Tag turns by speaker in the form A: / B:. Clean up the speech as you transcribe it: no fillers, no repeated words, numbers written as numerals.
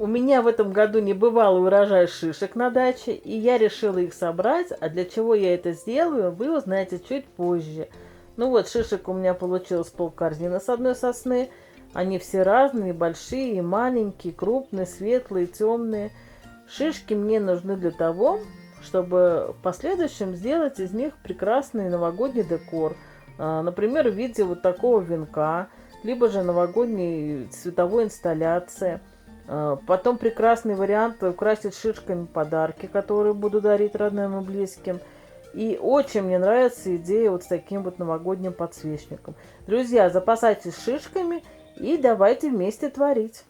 A: у меня в этом году небывалый урожай шишек на даче, и я решила их собрать. А для чего я это сделаю, вы узнаете чуть позже. Ну вот, шишек у меня получилось полкорзины с одной сосны. Они все разные, большие и маленькие, крупные, светлые, темные. Шишки мне нужны для того, чтобы в последующем сделать из них прекрасный новогодний декор. Например, в виде вот такого венка, либо же новогодней цветовой инсталляции. Потом прекрасный вариант украсить шишками подарки, которые буду дарить родным и близким. И очень мне нравится идея вот с таким вот новогодним подсвечником. Друзья, запасайтесь шишками и давайте вместе творить.